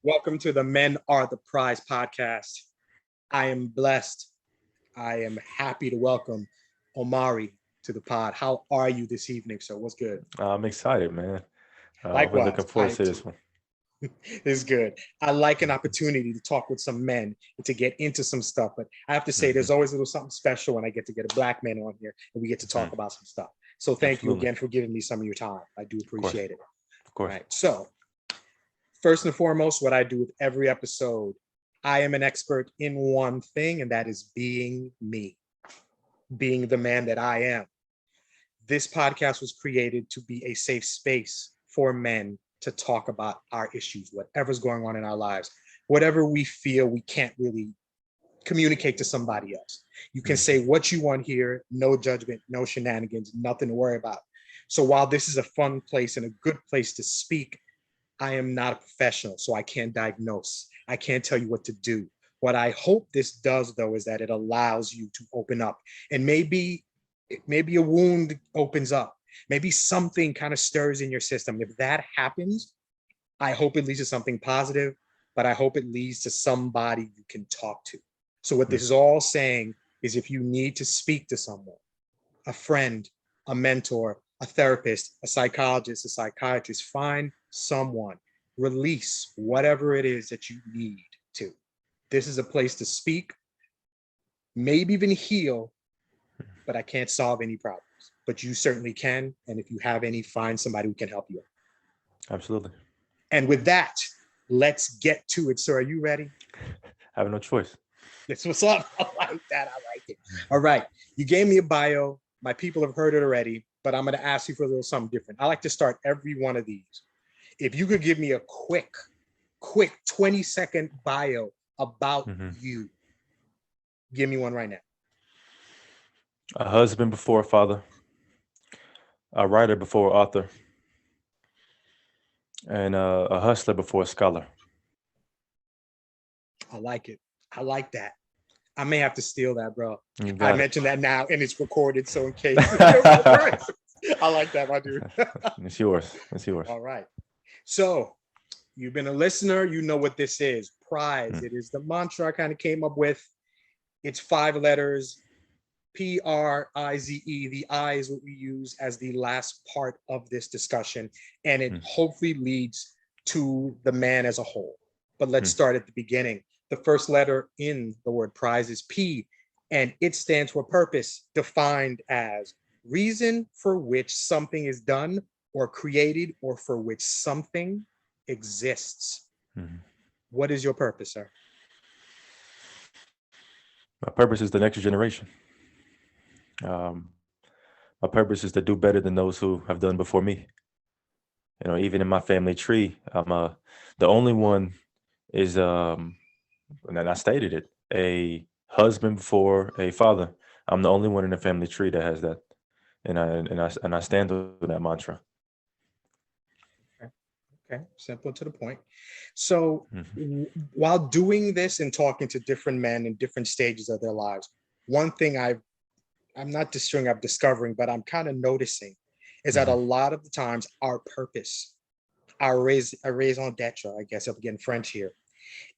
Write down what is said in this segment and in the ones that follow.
Welcome to the Men Are the Prize podcast. I am blessed. I am happy to welcome Omari to the pod. How are you this evening, sir? What's good? I'm excited, man. We're looking Likewise, I forward am to too. this one. It's good. I like an opportunity to talk with some men and to get into some stuff. But I have to say, there's Hmm. always a little something special when I get to get a black man on here and we get to talk Hmm. about some stuff. So thank you Absolutely. again for giving me some of your time. I do Of course. appreciate it. Of All course. right. So first and foremost, what I do with every episode, I am an expert in one thing, and that is being me, being the man that I am. This podcast was created to be a safe space for men to talk about our issues, whatever's going on in our lives, whatever we feel we can't really communicate to somebody else. You can Hmm. say what you want here, no judgment, no shenanigans, nothing to worry about. So while this is a fun place and a good place to speak, I am not a professional, so I can't diagnose. I can't tell you what to do. What I hope this does, though, is that it allows you to open up, and maybe a wound opens up. Maybe something kind of stirs in your system. If that happens, I hope it leads to something positive, but I hope it leads to somebody you can talk to. So what this is all saying is if you need to speak to someone, a friend, a mentor, a therapist, a psychologist, a psychiatrist, find someone, release whatever it is that you need to. This is a place to speak, maybe even heal, but I can't solve any problems. But you certainly can. And if you have any, find somebody who can help you. Absolutely. And with that, let's get to it. So, are you ready? I have no choice. That's what's up. I like that. I like it. All right. You gave me a bio. My people have heard it already, but I'm going to ask you for a little something different. I like to start every one of these. If you could give me a quick 20-second bio about Hmm. you, give me one right now. A husband before a father, a writer before author, and a hustler before a scholar. I like it. I like that. I may have to steal that, bro. You I got it. mentioned that now and it's recorded. So in case I like that, my dude. It's yours. It's yours. All right. So you've been a listener. You know what this is. Prize. Mm. It is the mantra I kind of came up with. It's 5 letters. P.R.I.Z.E. The I is what we use as the last part of this discussion. And it Mm. hopefully leads to the man as a whole. But let's Mm. start at the beginning. The first letter in the word prize is P, and it stands for purpose, defined as reason for which something is done or created or for which something exists. Mm. What is your purpose, sir? My purpose is the next generation. Um, my purpose is to do better than those who have done before me. Even in my family tree, the only one is and I stated it, a husband before a father. I'm the only one in the family tree that has that, and I stand with that mantra. Okay, okay. Simple to the point. So Hmm. while doing this and talking to different men in different stages of their lives, one thing I'm not discovering, I'm discovering, but I'm kind of noticing is that a Hmm. lot of the times our purpose, our raison d'etre, I guess, again, French here,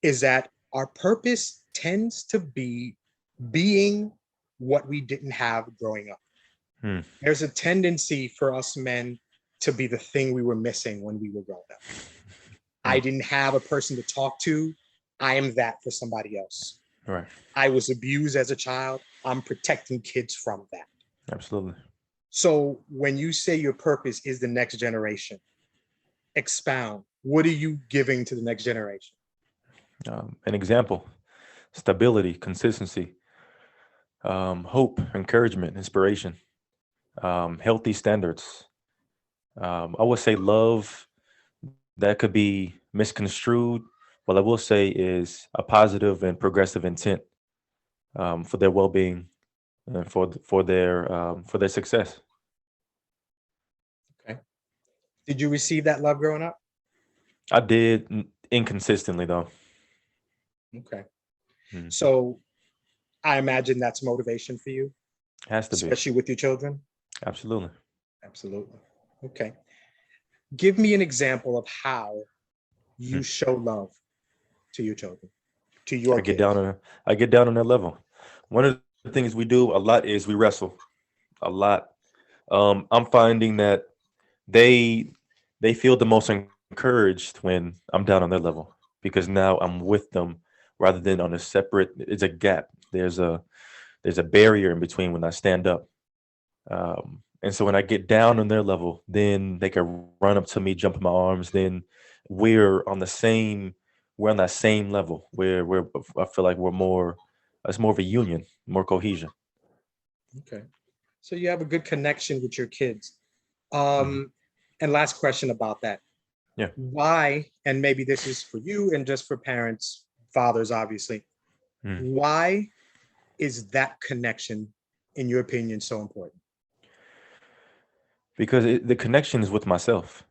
is that our purpose tends to be being what we didn't have growing up. Hmm. There's a tendency for us men to be the thing we were missing when we were growing up. I Hmm. didn't have a person to talk to. I am that for somebody else. Right. I was abused as a child. I'm protecting kids from that. Absolutely. So when you say your purpose is the next generation, expound. What are you giving to the next generation? An example: stability, consistency, hope, encouragement, inspiration, healthy standards. I would say love that could be misconstrued. What I will say is a positive and progressive intent for their well-being and for their success. Okay. Did you receive that love growing up? I did inconsistently though. Okay. Mm. So I imagine that's motivation for you, Has to be. especially with your children. Absolutely. Absolutely. Okay. Give me an example of how you Mm. show love. to your children, to your I get down kids? on I get down on that level. One of the things we do a lot is we wrestle a lot. I'm finding that they they feel the most encouraged when I'm down on their level because now I'm with them rather than on a separate. It's a gap. There's a barrier in between when I stand up. And so when I get down on their level, then they can run up to me, jump in my arms. Then we're on the same, we're on that same level where I feel like we're more, it's more of a union, more cohesion. Okay. So you have a good connection with your kids. Hmm. Um, and last question about that. Yeah. Why, and maybe this is for you and just for parents, fathers, obviously, Mm. why is that connection, in your opinion, so important? Because the connection is with myself.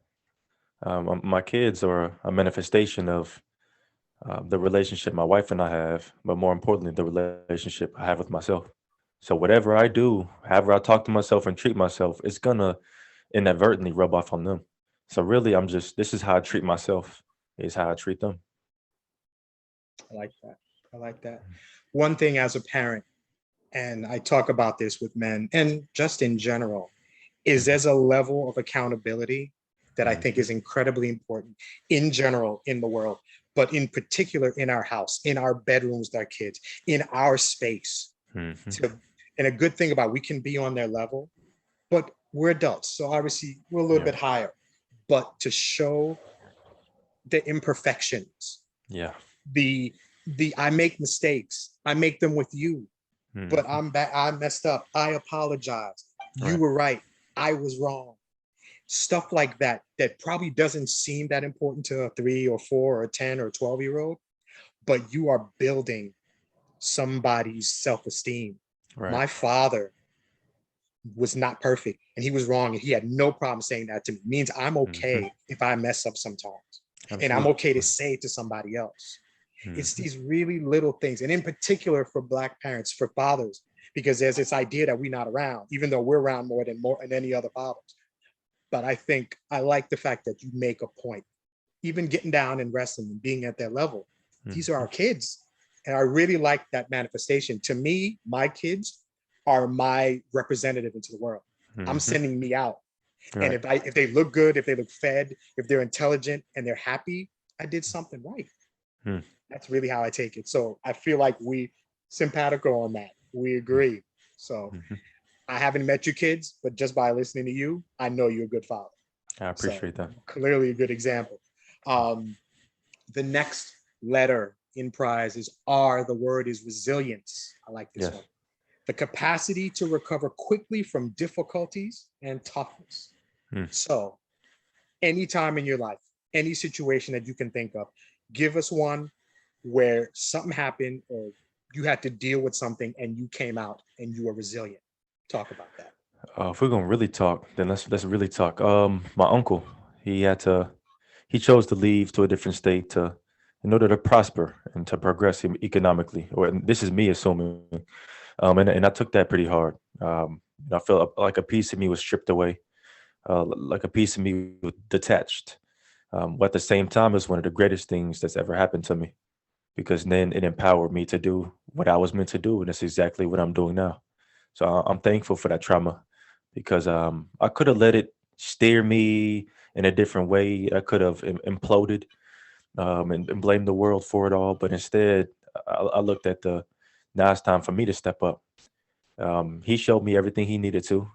My kids are a manifestation of the relationship my wife and I have, but more importantly, the relationship I have with myself. So whatever I do, however I talk to myself and treat myself, it's gonna inadvertently rub off on them. So really, I'm just this is how I treat myself, is how I treat them. I like that. I like that. One thing as a parent, and I talk about this with men and just in general, is Mhm, there's a level of accountability that I think mhm, is incredibly important in general in the world, but in particular in our house, in our bedrooms with our kids, in our space. mhm. To, and a good thing about we can be on their level, but we're adults, so obviously we're a little Yeah, bit higher. But to show the imperfections, yeah. the I make mistakes, I make them with you, but Mhm. I'm back, I messed up, I apologize, you Right. were right, I was wrong. Stuff like that that probably doesn't seem that important to a 3 or 4 or 10 or 12-year-old, but you are building somebody's self-esteem. Right. My father was not perfect and he was wrong and he had no problem saying that to me. It means I'm Mhm. okay if I mess up sometimes, and I'm Absolutely. okay to say it to somebody else. It's Mhm. these really little things, and in particular for Black parents, for fathers, because there's this idea that we're not around, even though we're around more than any other fathers. But I think I like the fact that you make a point, even getting down and wrestling and being at that level. These are Mhm. our kids. And I really like that manifestation. To me, my kids are my representative into the world. I'm Mhm. sending me out. And Right. if they look good, if they look fed, if they're intelligent and they're happy, I did something right. Mm. That's really how I take it. So I feel like we simpatico on that. We agree. So Mhm. I haven't met your kids, but just by listening to you, I know you're a good father. I So appreciate that. clearly a good example. Um, the next letter in P.R.I.Z.E is R. The word is resilience. I like this one. Yes. The capacity to recover quickly from difficulties and toughness. Mm. So, anytime in your life, any situation that you can think of, give us one where something happened or you had to deal with something and you came out and you were resilient. Talk about that. If we're gonna really talk, then let's really talk. My uncle, he had to he chose to leave to a different state to in order to prosper and to progress economically. Or and this is me assuming, and I took that pretty hard. I felt like a piece of me was stripped away, like a piece of me was detached. But at the same time, it's one of the greatest things that's ever happened to me because then it empowered me to do what I was meant to do, and that's exactly what I'm doing now. So I'm thankful for that trauma because I could have let it steer me in a different way. I could have imploded and blamed the world for it all, but instead, I looked at the now it's time for me to step up. He showed me everything he needed to,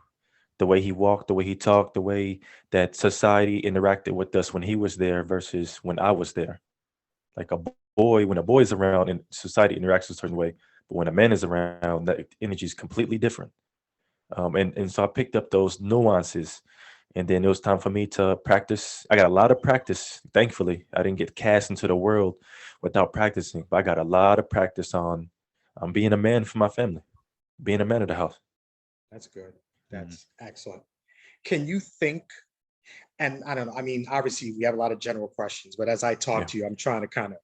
the way he walked, the way he talked, the way that society interacted with us when he was there versus when I was there. Like when a boy is around and society interacts a certain way, but when a man is around, that energy is completely different. And so I picked up those nuances, and then it was time for me to practice. I got a lot of practice. Thankfully, I didn't get cast into the world without practicing, but I got a lot of practice on being a man for my family, being a man of the house. That's good. Mhm. That's excellent. Can you think, and I don't know, I mean, obviously we have a lot of general questions, but as I talk Yeah, to you, I'm trying to kind of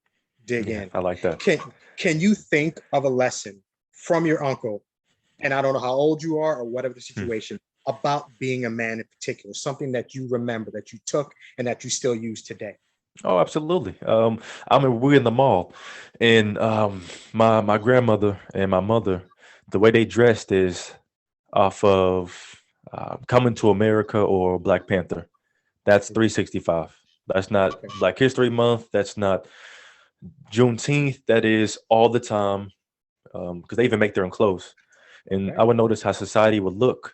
dig yeah, in. I like that. Can can you think of a lesson from your uncle, and I don't know how old you are or whatever the Hmm. situation, about being a man in particular, something that you remember that you took and that you still use today? Oh, absolutely. I mean, we're in the mall, and my grandmother and my mother, the way they dressed is off of Coming to America or Black Panther. That's 365. That's not Okay. Black History Month. That's not Juneteenth. That is all the time because they even make their own clothes. And I Okay. would notice how society would look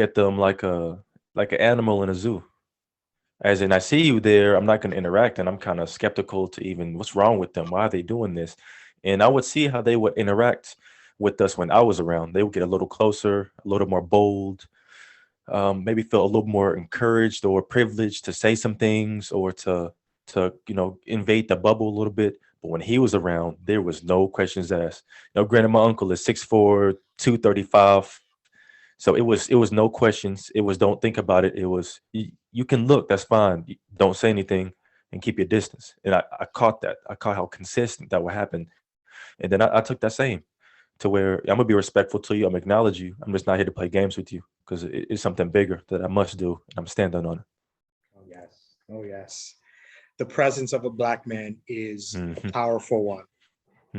at them like an animal in a zoo. As in, I see you there, I'm not going to interact, and I'm kind of skeptical to even what's wrong with them. Why are they doing this? And I would see how they would interact with us when I was around. They would get a little closer, a little more bold, maybe feel a little more encouraged or privileged to say some things or to invade the bubble a little bit. But when he was around, there was no questions asked. Granted, my uncle is 6'4", 235. So it was no questions. It was don't think about it. It was you can look, that's fine. Don't say anything and keep your distance. And I caught that. I caught how consistent that would happen. And then I took that same to where I'm gonna be respectful to you. I'm acknowledge you. I'm just not here to play games with you because it's something bigger that I must do, and I'm standing on it. Oh, yes. Oh, yes. The presence of a black man is a Hmm. powerful one.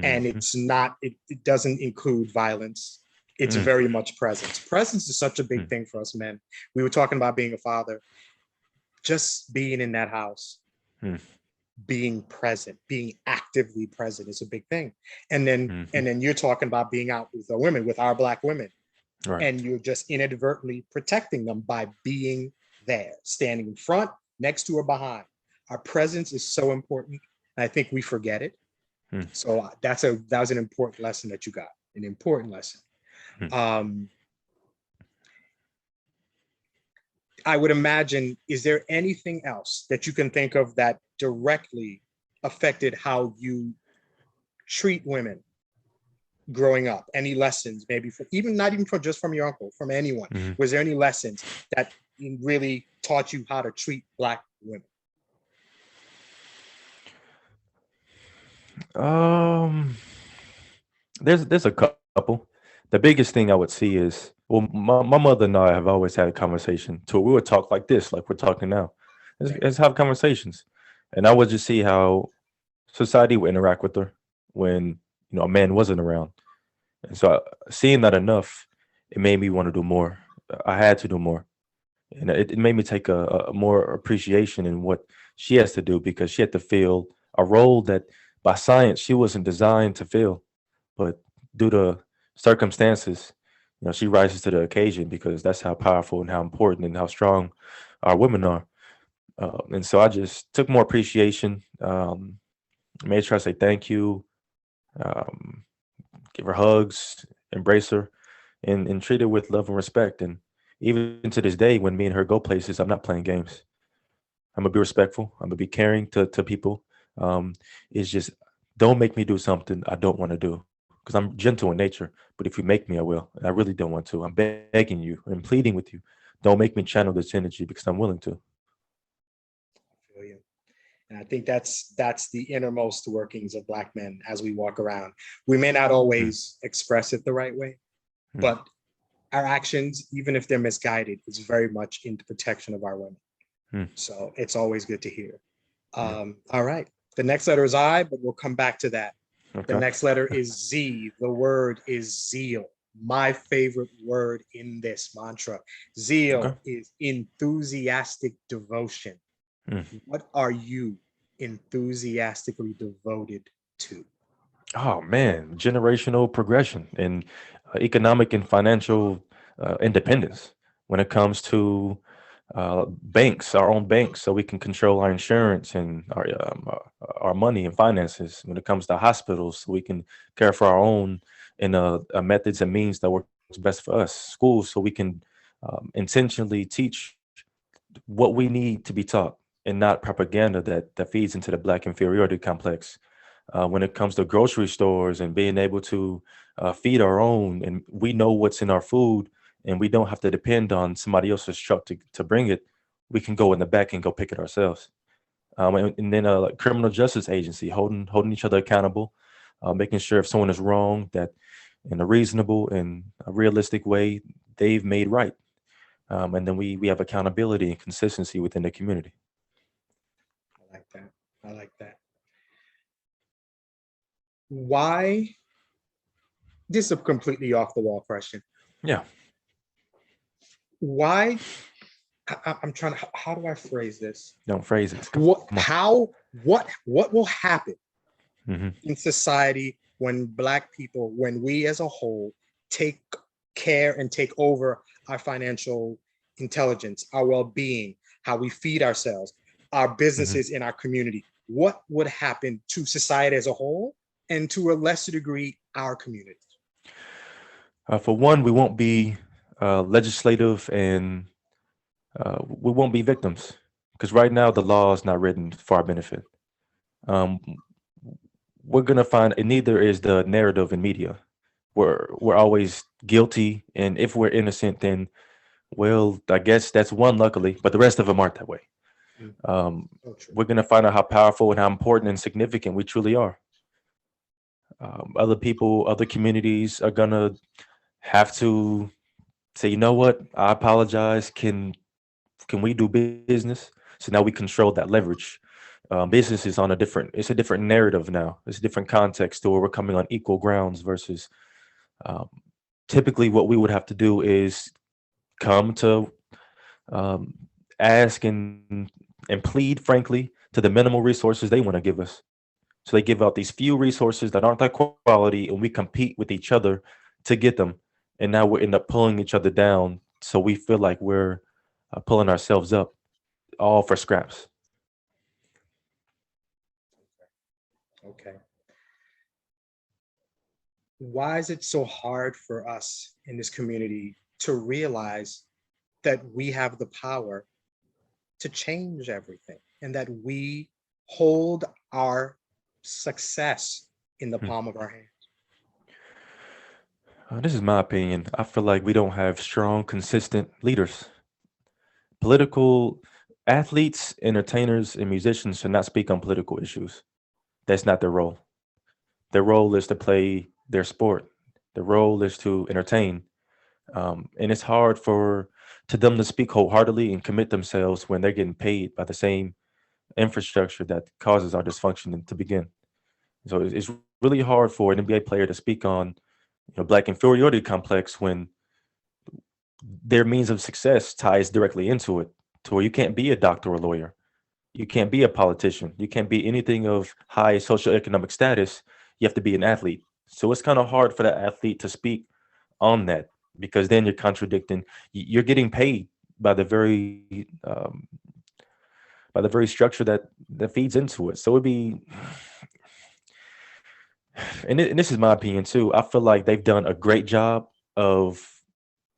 And Hmm. it doesn't include violence. It's Mm, very much presence. Presence is such a big mm, thing for us men. We were talking about being a father, just being in that house, mm, being present, being actively present is a big thing. And then mhm. and then you're talking about being out with the women, with our black women, Right. and you're just inadvertently protecting them by being there, standing in front, next to, or behind. Our presence is so important. I think we forget it. Mm, So that was an important lesson that you got, an important lesson. mm. Um, I would imagine, is there anything else that you can think of that directly affected how you treat women growing up? Any lessons, maybe for, even not even from just from your uncle, from anyone? Mhm. Was there any lessons that really taught you how to treat black women? Um, there's a couple. The biggest thing I would see is well, my mother and I have always had a conversation to where we would talk like this, like we're talking now. Right. Let's have conversations, and I would just see how society would interact with her when a man wasn't around. And so seeing that enough, it made me want to do more. I had to do more, and it made me take a more appreciation in what she has to do because she had to fill a role that by science she wasn't designed to fill, but due to circumstances, she rises to the occasion because that's how powerful and how important and how strong our women are. And so I just took more appreciation, made sure I say thank you, um, give her hugs, embrace her, and treat her with love and respect. And even to this day, when me and her go places, I'm not playing games. I'm gonna be respectful. I'm gonna be caring to people. It's just don't make me do something I don't want to do because I'm gentle in nature. But if you make me, I will. And I really don't want to. I'm begging you and pleading with you. Don't make me channel this energy because I'm willing to. I feel you. And I think that's the innermost workings of black men as we walk around. We may not Mm, always express it the right way, mm, but our actions, even if they're misguided, is very much in the protection of our women. mm. So it's always good to hear. Yeah. All right. The next letter is I, but we'll come back to that. The Okay. next letter is Z. The word is zeal. My favorite word in this mantra. Okay. Zeal is enthusiastic devotion. Mm. What are you enthusiastically devoted to? Oh man, generational progression and economic and financial independence when it comes to banks, our own banks, so we can control our insurance and our money and finances. When it comes to hospitals, so we can care for our own in methods and means that works best for us. Schools, so we can intentionally teach what we need to be taught and not propaganda that feeds into the black inferiority complex. When it comes to grocery stores and being able to feed our own, and we know what's in our food, and we don't have to depend on somebody else's truck to bring it. We can go in the back and go pick it ourselves. And then like criminal justice agency holding each other accountable, making sure if someone is wrong that in a reasonable and a realistic way they've made right. And then we have accountability and consistency within the community. Why? This is a completely off the wall question. Yeah, Why? I'm trying to. How do I phrase this? don't phrase it. Come What? on. How? What will happen Hmm. in society when Black people, when we as a whole take care and take over our financial intelligence, our well-being, how we feed ourselves, our Hmm. businesses in our community? What would happen to society as a whole, and to a lesser degree, our community? For one, we won't be legislative and we won't be victims because right now the law is not written for our benefit. Um, we're gonna find, and neither is the narrative in media. We're always guilty, and if we're innocent, then well, I guess that's one, luckily, but the rest of them aren't that way. Mm, Um, so true. we're gonna find out how powerful and how important and significant we truly are. Other people, other communities are gonna have to say, you know what, I apologize. Can we do business? So now we control that leverage. Business is on a different, it's a different narrative now. It's a different context to where we're coming on equal grounds versus um, typically what we would have to do is come to um, ask and plead, frankly, to the minimal resources they want to give us. So they give out these few resources that aren't that quality, and we compete with each other to get them. And now we end up pulling each other down. So we feel like we're pulling ourselves up, all for scraps. Okay. Why is it so hard for us in this community to realize that we have the power to change everything and that we hold our success in the Hmm. palm of our hand? This is my opinion. I feel like we don't have strong, consistent leaders. Political athletes, entertainers, and musicians should not speak on political issues. That's not their role. Their role is to play their sport. Their role is to entertain. And it's hard for to them to speak wholeheartedly and commit themselves when they're getting paid by the same infrastructure that causes our dysfunction to begin. So it's really hard for an NBA player to speak on black inferiority complex when their means of success ties directly into it, to where you can't be a doctor or lawyer, you can't be a politician, you can't be anything of high socioeconomic status. You have to be an athlete. So it's kind of hard for that athlete to speak on that because then you're contradicting. You're getting paid by the very structure that feeds into it. So it'd be, and this is my opinion too. I feel like they've done a great job of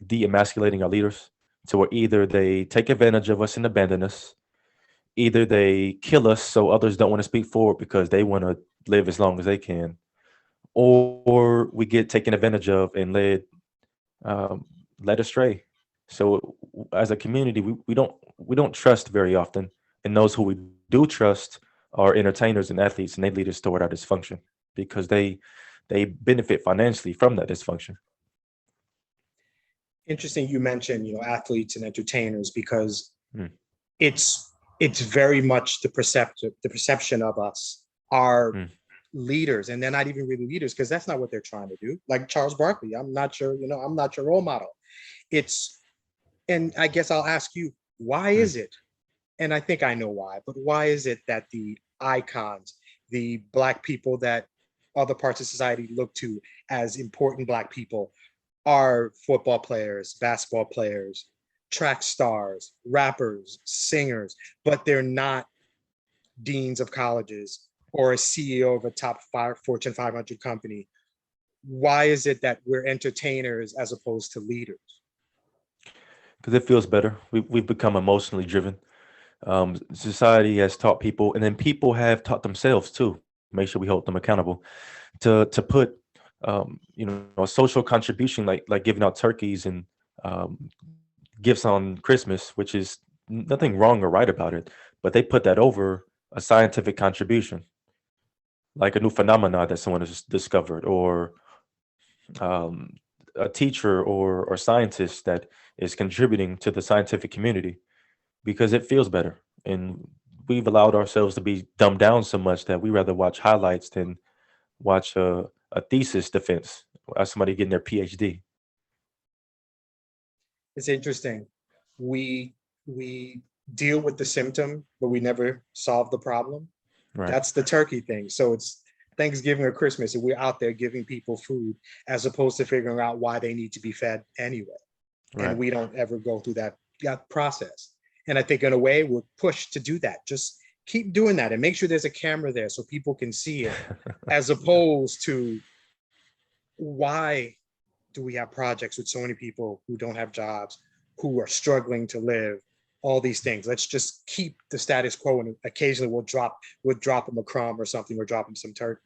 de-emasculating our leaders, to where either they take advantage of us and abandon us, either they kill us so others don't want to speak forward because they want to live as long as they can, or we get taken advantage of and um, led astray. So as a community, we don't trust very often, and those who we do trust are entertainers and athletes, and they lead us toward our dysfunction because they benefit financially from that dysfunction. Interesting you mentioned, athletes and entertainers, because Mm, it's it's very much the perception of us are mm, leaders, and they're not even really leaders because that's not what they're trying to do. Like Charles Barkley, I'm not your role model. It's and I guess I'll ask you, why mm. is it? And I think I know why, but why is it that the icons, the Black people that other parts of society look to as important Black people, are football players, basketball players, track stars, rappers, singers, but they're not deans of colleges or a CEO of a top five Fortune 500 company? Why is it that we're entertainers as opposed to leaders? Because it feels better. We've become emotionally driven. Society has taught people, and then people have taught themselves too. Make sure we hold them accountable to put a social contribution like giving out turkeys and um, gifts on Christmas, which is nothing wrong or right about it, but they put that over a scientific contribution, like a new phenomena that someone has discovered, or um, a teacher or scientist that is contributing to the scientific community because it feels better. And we've allowed ourselves to be dumbed down so much that we rather watch highlights than watch a thesis defense, somebody getting their PhD. It's interesting. We deal with the symptom, but we never solve the problem. Right, That's the turkey thing. So it's Thanksgiving or Christmas, and we're out there giving people food as opposed to figuring out why they need to be fed anyway. And right. we don't ever go through that process. And I think in a way we're pushed to do that. Just keep doing that and make sure there's a camera there so people can see it, as opposed to why do we have projects with so many people who don't have jobs, who are struggling to live, all these things. Let's just keep the status quo, and occasionally we'll drop them a crumb or something, or drop them some turkeys.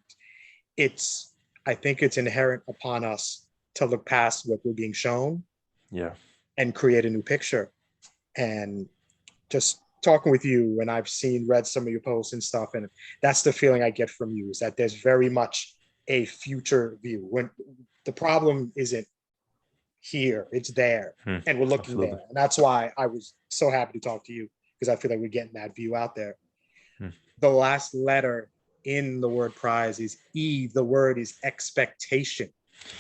It's I think it's inherent upon us to look past what we're being shown Yeah. and create a new picture. And just talking with you, and I've read some of your posts and stuff, and that's the feeling I get from you, is that there's very much a future view. When the problem isn't here, it's there, and we're looking Absolutely. there. And that's why I was so happy to talk to you, because I feel like we're getting that view out there. Hmm. The last letter in the word prize is E. The word is expectation.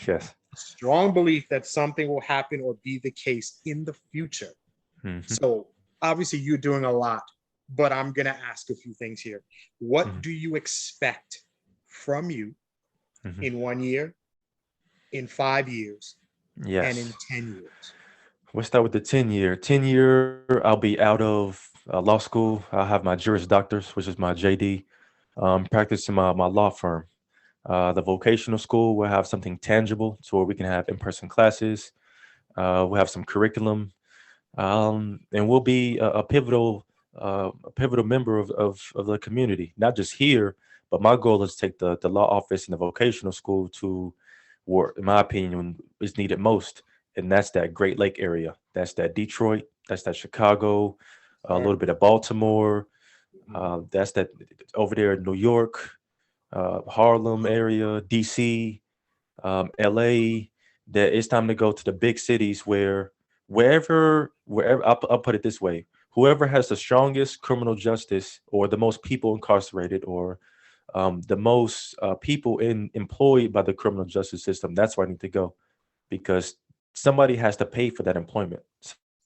Yes. Strong belief that something will happen or be the case in the future. Hmm. So obviously you're doing a lot, but I'm going to ask a few things here. What Hmm. do you expect from you Hmm. in 1 year, in 5 years, and in Yes. 10 years? We'll start with the 10 year. 10 year, I'll be out of law school. I'll have my Juris Doctors, which is my JD, practicing my law firm. The vocational school will have something tangible to where we can have in-person classes. We'll have some curriculum, and we'll be a pivotal member of the community, not just here, but my goal is to take the law office and the vocational school to where, in my opinion, is needed most, and that's that Great Lake area. That's that Detroit. That's that Chicago, a Sure. little bit of Baltimore. Mhm. That's that over there in New York, Harlem area, DC, LA. That it's time to go to the big cities where wherever I'll put it this way: whoever has the strongest criminal justice, or the most people incarcerated, or the most people employed by the criminal justice system, that's where I need to go, because somebody has to pay for that employment.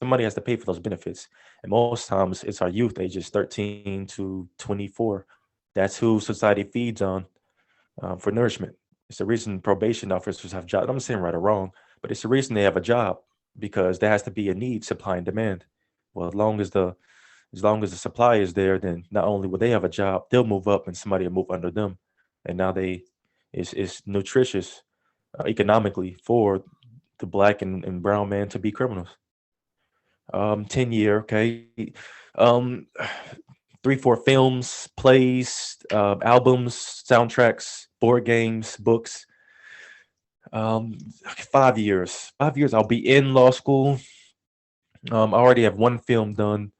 Somebody has to pay for those benefits, and most times it's our youth, ages 13 to 24. That's who society feeds on for nourishment. It's the reason probation officers have jobs. I'm not saying right or wrong, but it's the reason they have a job, because there has to be a need, supply and demand. Well, as long as the supply is there, then not only will they have a job, they'll move up and somebody will move under them, and now it's nutritious economically for the black and brown man to be criminals. 10 year, okay. Um, 3, 4 films, plays, albums, soundtracks, board games, books. 5 years. 5 years, I'll be in law school. I already have one film done,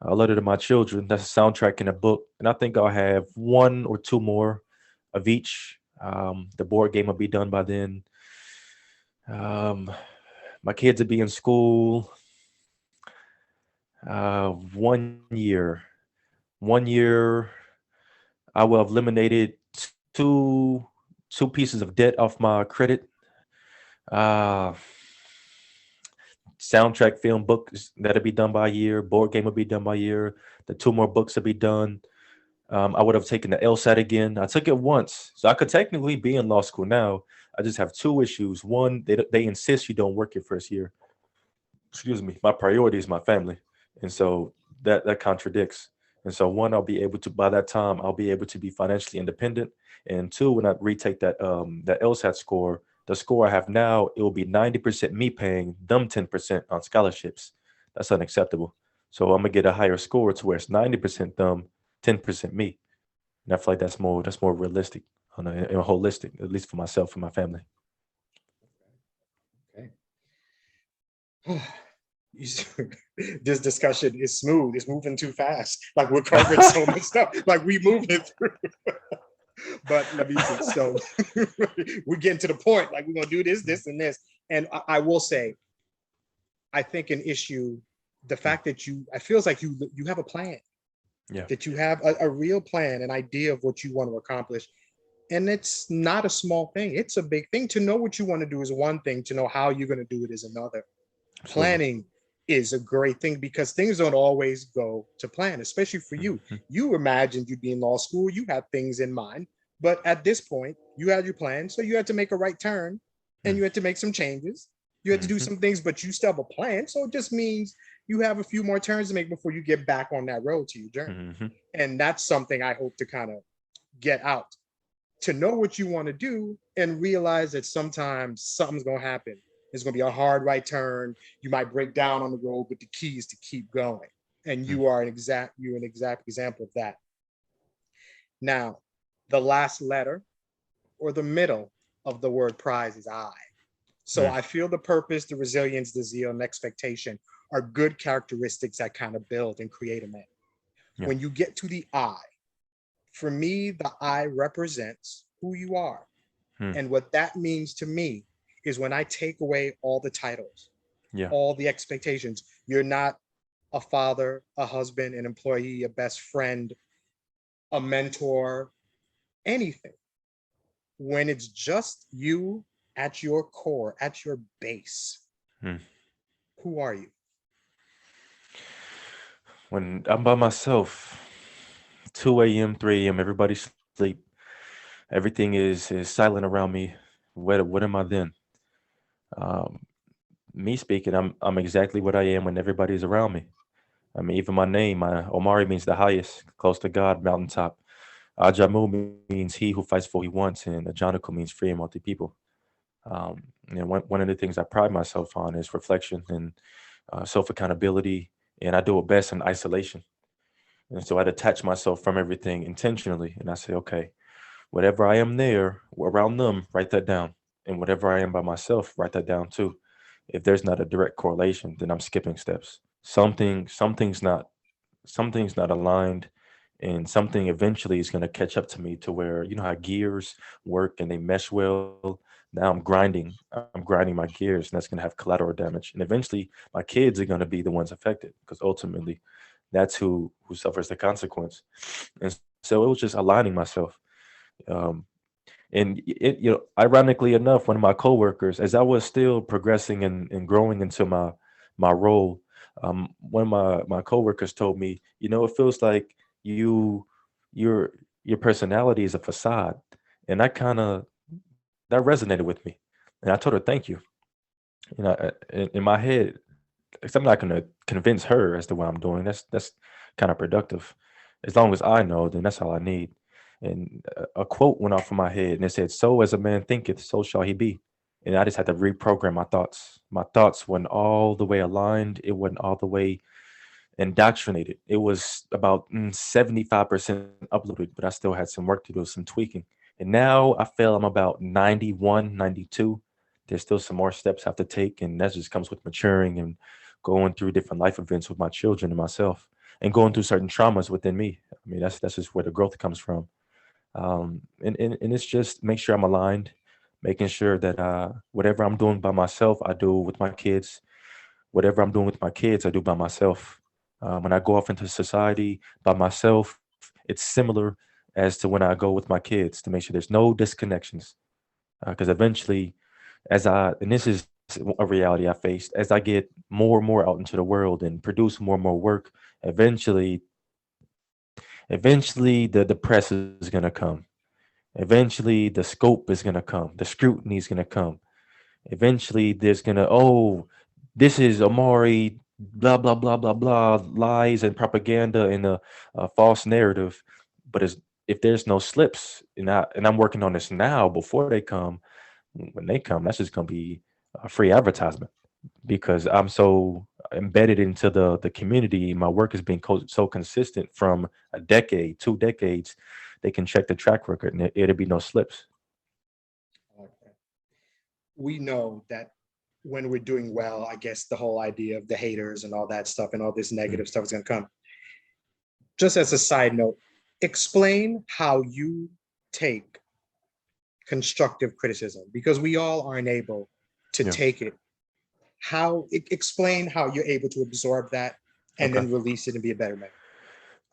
A Letter to My Children. That's a soundtrack and a book. And I think I'll have one or two more of each. The board game will be done by then. Um, my kids will be in school. 1 year. 1 year, I will have eliminated two pieces of debt off my credit. Uh, Soundtrack, film, books that'll be done by a year. Board game will be done by a year. The two more books will be done. I would have taken the LSAT again. I took it once, so I could technically be in law school now. I just have two issues. One, they insist you don't work your first year. Excuse me. My priority is my family, and so that contradicts. And so, one, I'll be able to, by that time I'll be able to be financially independent. And two, when I retake that LSAT score, the score I have now, it will be 90% me paying them 10% on scholarships. That's unacceptable. So I'm gonna get a higher score to where it's 90% them, 10% me. And I feel like that's more realistic and holistic, at least for myself and my family. Okay. This discussion is smooth. It's moving too fast. Like we're covering so much stuff. Like we moving through. But let me see. So we're getting to the point. Like we're gonna do this, this, and this. And I will say, I think an issue, the fact that it feels like you have a plan, Yeah. that you have a real plan, an idea of what you want to accomplish. And it's not a small thing. It's a big thing. To know what you want to do is one thing. To know how you're going to do it is another. Absolutely. Planning is a great thing because things don't always go to plan, especially for you. Hmm. You imagined you'd be in law school, you had things in mind, but at this point, you had your plan. So you had to make a right turn and you had to make some changes. You had to do Hmm. some things, but you still have a plan. So it just means you have a few more turns to make before you get back on that road to your journey. Hmm. And that's something I hope to kind of get out, to know what you want to do and realize that sometimes something's going to happen. It's going to be a hard right turn. You might break down on the road, but the key is to keep going. And you're an exact example of that. Now, the last letter or the middle of the word prize is I. So Hmm. I feel the purpose, the resilience, the zeal, and expectation are good characteristics that kind of build and create a man. Yeah. When you get to the I, for me, the I represents who you are. Hmm. And what that means to me is when I take away all the titles, Yeah. all the expectations, you're not a father, a husband, an employee, a best friend, a mentor, anything. When it's just you at your core, at your base, Hmm. who are you? When I'm by myself, 2 a.m., 3 a.m., everybody's asleep. Everything is silent around me. What am I then? Um, Me speaking, I'm exactly what I am when everybody's around me. I mean, even my name, my Omari means the highest, close to God, mountaintop. Ajamu means he who fights for what he wants, and Ajanaku means free and multi people. One of the things I pride myself on is reflection and self accountability, and I do it best in isolation. And so I detach myself from everything intentionally, and I say, okay, whatever I am there around them, write that down, and whatever I am by myself, write that down too. If there's not a direct correlation, then I'm skipping steps. Something's not aligned, and something eventually is going to catch up to me to where you know how gears work and they mesh well. Now I'm grinding my gears, and that's going to have collateral damage, and eventually my kids are going to be the ones affected because ultimately that's who suffers the consequence. And so it was just aligning myself. um, and ironically enough, one of my coworkers, as I was still progressing and growing into my role, one of my coworkers told me, it feels like your your personality is a facade, and that resonated with me, and I told her thank you. In my head, 'cause I'm not gonna convince her as to what I'm doing. That's kind of productive. As long as I know, then that's all I need. And a quote went off in my head, and it said, "So as a man thinketh, so shall he be." And I just had to reprogram my thoughts. My thoughts weren't all the way aligned. It wasn't all the way indoctrinated. It was about 75% uploaded, but I still had some work to do, some tweaking. And now I feel I'm about 91, 92. There's still some more steps I have to take, and that just comes with maturing and going through different life events with my children and myself, and going through certain traumas within me. I mean, that's just where the growth comes from. And it's just make sure I'm aligned, making sure that whatever I'm doing by myself, I do with my kids. Whatever I'm doing with my kids, I do by myself. When I go off into society by myself, it's similar as to when I go with my kids to make sure there's no disconnections. Because eventually, and this is a reality I faced, as I get more and more out into the world and produce more and more work, eventually the press is gonna come. Eventually, the scope is gonna come. The scrutiny is gonna come. Eventually, there's gonna, oh, this is Omari, blah blah blah blah blah, lies and propaganda and a false narrative. But if there's no slips, and I'm working on this now before they come, when they come, that's just gonna be a free advertisement because I'm so embedded into the community. My work has been so consistent from a decade, 2 decades. They can check the track record, and it'll be no slips. Okay. We know that when we're doing well, I guess the whole idea of the haters and all that stuff and all this Mm. negative stuff is going to come. Just as a side note, explain how you take constructive criticism because we all aren't able to Yeah. take it. Explain how you're able to absorb that and Okay. then release it and be a better man.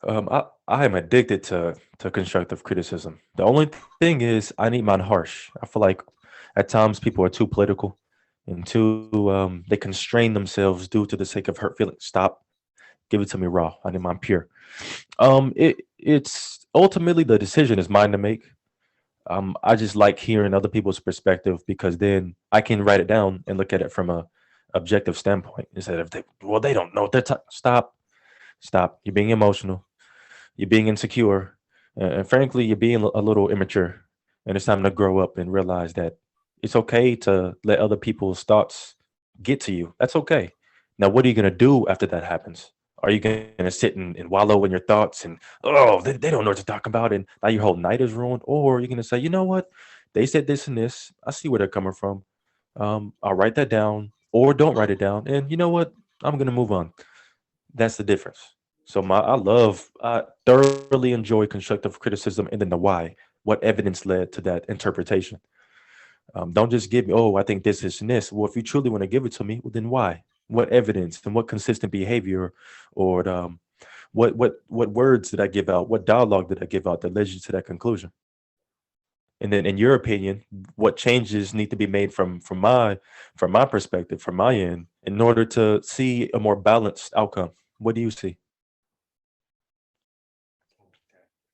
I am addicted to constructive criticism. The only thing is I need mine harsh. I feel like at times people are too political and too they constrain themselves due to the sake of hurt feelings. Stop. Give it to me raw. I need mine pure. It's ultimately the decision is mine to make. I just like hearing other people's perspective because then I can write it down and look at it from a objective standpoint instead of they don't know what they're stop. You're being emotional. You're being insecure, and frankly, you're being a little immature. And it's time to grow up and realize that it's okay to let other people's thoughts get to you. That's okay. Now, what are you going to do after that happens? Are you going to sit and wallow in your thoughts and, oh, they don't know what to talk about, and now your whole night is ruined? Or you're going to say, you know what? They said this and this. I see where they're coming from. I'll write that down or don't write it down. And you know what? I'm going to move on. That's the difference. So I thoroughly enjoy constructive criticism and then the why. What evidence led to that interpretation? Don't just give me, oh, I think this and this. Well, if you truly want to give it to me, well, then why? What evidence and what consistent behavior, or what words did I give out? What dialogue did I give out that led you to that conclusion? And then, in your opinion, what changes need to be made from my perspective, from my end, in order to see a more balanced outcome? What do you see?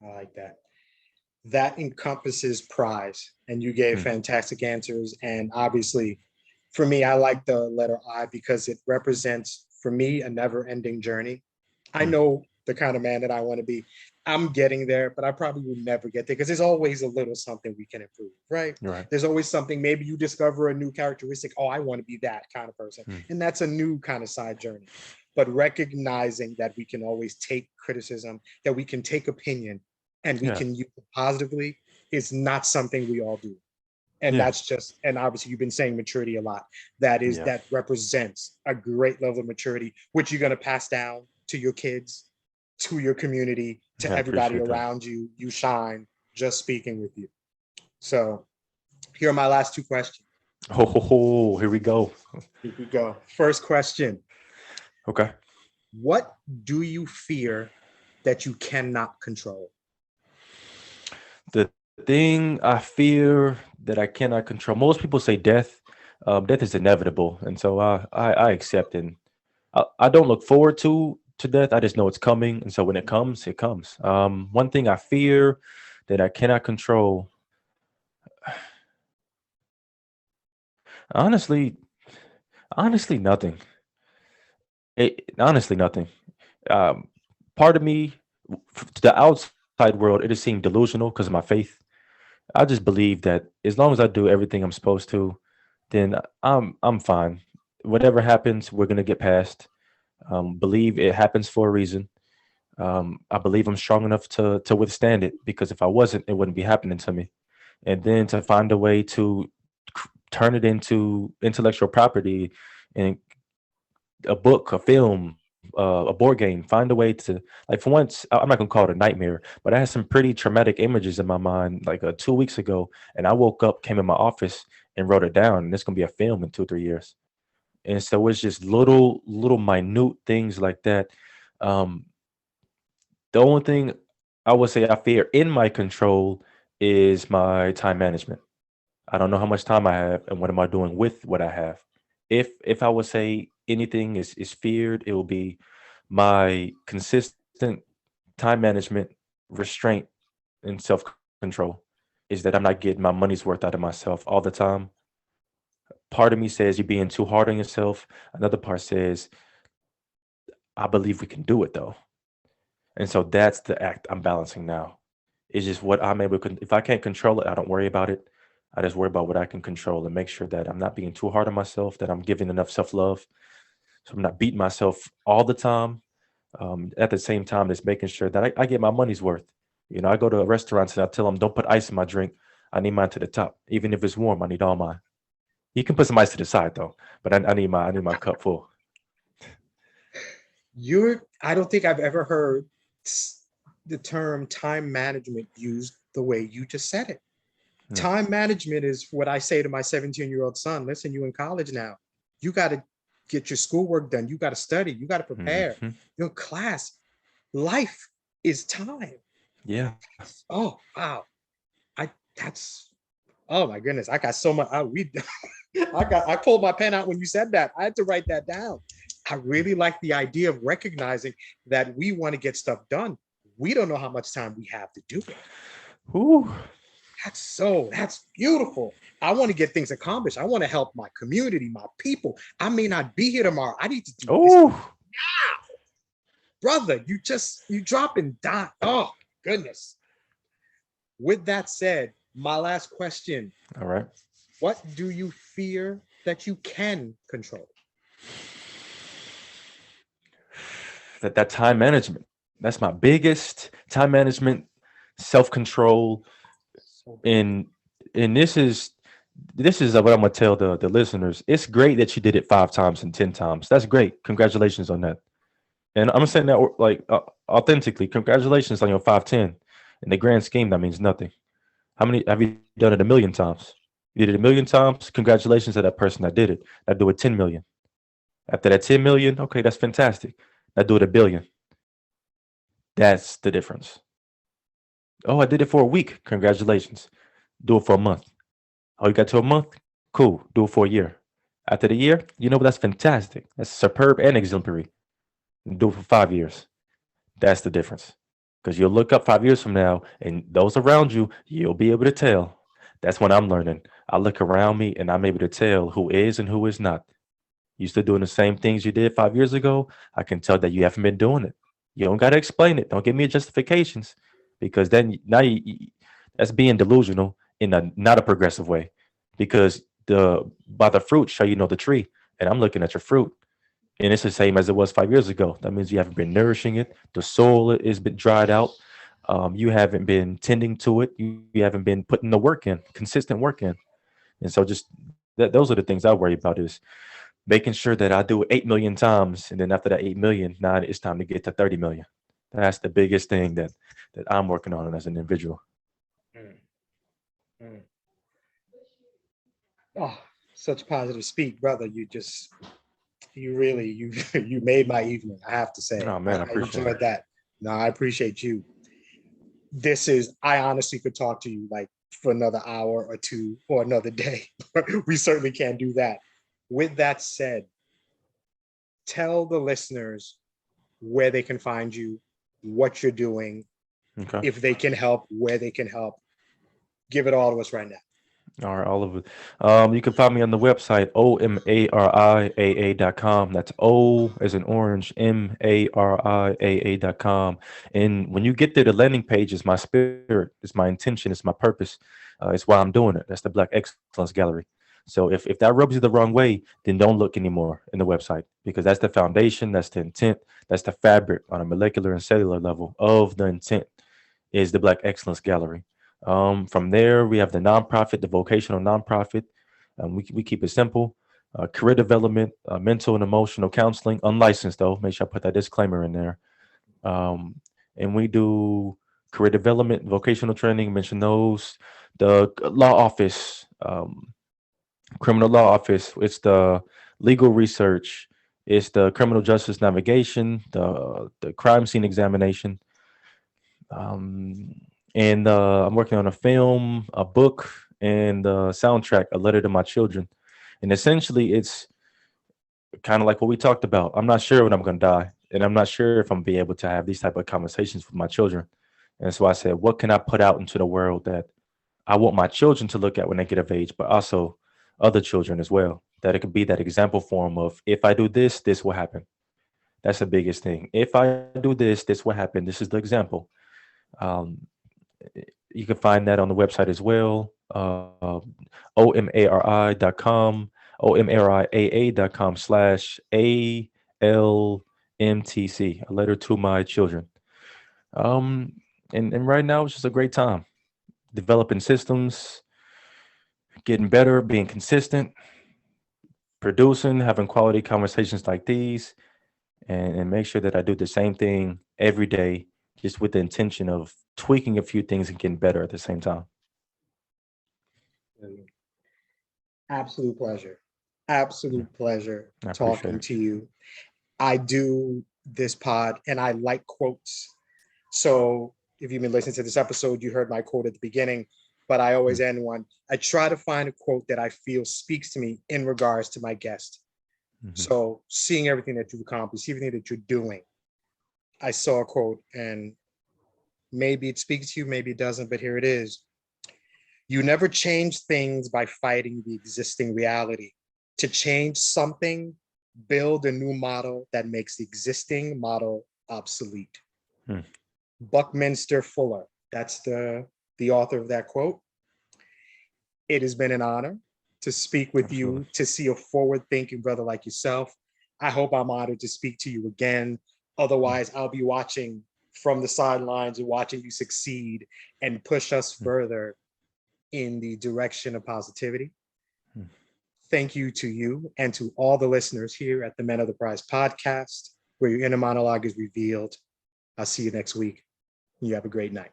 I like that. That encompasses prize, and you gave Hmm. fantastic answers. And obviously, for me, I like the letter I because it represents, for me, a never-ending journey. I Hmm. know the kind of man that I want to be. I'm getting there, but I probably will never get there because there's always a little something we can improve, right? You're right. There's always something. Maybe you discover a new characteristic. Oh, I want to be that kind of person. Hmm. And that's a new kind of side journey. But recognizing that we can always take criticism, that we can take opinion, and we Yeah. can use it positively is not something we all do. And Yeah. that's just, and obviously you've been saying maturity a lot. That is, Yeah. that represents a great level of maturity, which you're going to pass down to your kids, to your community, to I everybody appreciate that. around you. You shine just speaking with you. So here are my last two questions. Oh, here we go. Here we go. First question. Okay. What do you fear that you cannot control? The thing I fear that I cannot control. Most people say death. Death is inevitable, and so I accept it. I don't look forward to death. I just know it's coming, and so when it comes, it comes. One thing I fear that I cannot control. Honestly, honestly, nothing. Honestly, nothing. Um, Part of me, to the outside world, it just seemed delusional because of my faith. I just believe that as long as I do everything I'm supposed to, then I'm fine. Whatever happens, we're gonna get past. Believe it happens for a reason. I believe I'm strong enough to withstand it because if I wasn't, it wouldn't be happening to me. And then to find a way to turn it into intellectual property and a book, a film, a board game. Find a way to like for once. I'm not gonna call it a nightmare, but I had some pretty traumatic images in my mind like 2 weeks ago, and I woke up, came in my office, and wrote it down. And it's gonna be a film in 2 3 years. And so it's just little minute things like that. Um, the only thing I would say I fear in my control is my time management. I don't know how much time I have and what am I doing with what I have. If I would say anything is feared, it will be my consistent time management, restraint, and self control. Is that I'm not getting my money's worth out of myself all the time. Part of me says you're being too hard on yourself. Another part says I believe we can do it though. And so that's the act I'm balancing now. It's just what I'm able to. If I can't control it, I don't worry about it. I just worry about what I can control and make sure that I'm not being too hard on myself, that I'm giving enough self love. So I'm not beating myself all the time. At the same time, just making sure that I get my money's worth. I go to restaurants and I tell them, don't put ice in my drink. I need mine to the top. Even if it's warm, I need all mine. You can put some ice to the side though, but I need my cup full. I don't think I've ever heard the term time management used the way you just said it. Mm, Time management is what I say to my 17-year-old son. Listen, you in college now. You got to get your schoolwork done. You got to study. You got to prepare. mhm. Your class, life. is time. Yeah. Oh, wow. I that's oh my goodness. I got so much. I pulled my pen out when you said that. I had to write that down. I really like the idea of recognizing that we want to get stuff done. We don't know how much time we have to do it. Ooh. That's beautiful. I want to get things accomplished. I want to help my community, my people. I may not be here tomorrow. I need to do this. Ooh. Brother, you dropping dot. Oh goodness. With that said, my last question. All right. What do you fear that you can control? That time management. That's my biggest time management, self-control. So And this is what I'm gonna tell the listeners. It's great that you did it 5 times and 10 times. That's great. Congratulations on that. And I'm saying that like authentically. Congratulations on your 510. In the grand scheme, that means nothing. How many have you done it a million times? You did it a million times. Congratulations to that person that did it. Now do it 10 million. After that 10 million, okay, that's fantastic. Now do it a billion. That's the difference. Oh, I did it for a week. Congratulations. Do it for a month. Oh, you got to a month? Cool. Do it for a year. After the year, that's fantastic. That's superb and exemplary. Do it for 5 years. That's the difference. Because you'll look up 5 years from now, and those around you, you'll be able to tell. That's when I'm learning. I look around me and I'm able to tell who is and who is not. You still doing the same things you did 5 years ago? I can tell that you haven't been doing it. You don't got to explain it. Don't give me justifications, because then now that's being delusional in a not a progressive way. Because the by the fruit shall you know the tree, and I'm looking at your fruit, and it's the same as it was 5 years ago. That means you haven't been nourishing it. The soil is been dried out. You haven't been tending to it. You haven't been putting the work in, consistent work in. And so just those are the things I worry about is making sure that I do it 8 million times. And then after that 8 million, now it's time to get to 30 million. That's the biggest thing that I'm working on as an individual. mm, mm. Oh, such positive speak, brother. You really, you made my evening. I have to say, Oh I man, I appreciate it. enjoyed that. No, I appreciate you. I honestly could talk to you like for another hour or two or another day. We certainly can't do that. With that said, tell the listeners where they can find you, what you're doing, Okay. if they can help, where they can help. Give it all to us right now. All right, all of it. You can find me on the website, omariaa.com. That's O as in orange, MARIAA.com. And when you get there, the landing page is my spirit, it's my intention, it's my purpose. It's why I'm doing it. That's the Black Excellence Gallery. So if that rubs you the wrong way, then don't look anymore in the website, because that's the foundation, that's the intent, that's the fabric on a molecular and cellular level of the intent is the Black Excellence Gallery. From there, we have the nonprofit, the vocational nonprofit. We keep it simple. Career development, mental and emotional counseling, unlicensed though. Make sure I put that disclaimer in there. Um, and we do career development, vocational training, mention those. The law office, criminal law office, it's the legal research, it's the criminal justice navigation, the crime scene examination, um, and I'm working on a film, a book, and a soundtrack, a letter to my children. And essentially, it's kind of like what we talked about. I'm not sure when I'm going to die, and I'm not sure if I'm be able to have these type of conversations with my children. And so I said, what can I put out into the world that I want my children to look at when they get of age, but also other children as well. That it could be that example form of, if I do this, this will happen. That's the biggest thing. If I do this will happen. This is the example. Um, you can find that on the website as well. omari.com, omariaa.com/ALMTC, a letter to my children. Um, and right now it's just a great time developing systems, getting better, being consistent, producing, having quality conversations like these, and make sure that I do the same thing every day, just with the intention of tweaking a few things and getting better at the same time. Absolute pleasure. Absolute pleasure I appreciate talking it. to you. I do this pod and I like quotes. So if you've been listening to this episode, you heard my quote at the beginning, but I always end one. I try to find a quote that I feel speaks to me in regards to my guest. So seeing everything that you've accomplished, everything that you're doing, I saw a quote and maybe it speaks to you, maybe it doesn't, but here it is. You never change things by fighting the existing reality. To change something, build a new model that makes the existing model obsolete. Buckminster Fuller, that's the author of that quote. It has been an honor to speak with you, to see a forward-thinking brother like yourself. I hope I'm honored to speak to you again. Otherwise, I'll be watching from the sidelines and watching you succeed and push us further in the direction of positivity. Thank you to you and to all the listeners here at the Men of the Prize podcast, where your inner monologue is revealed. I'll see you next week. You have a great night.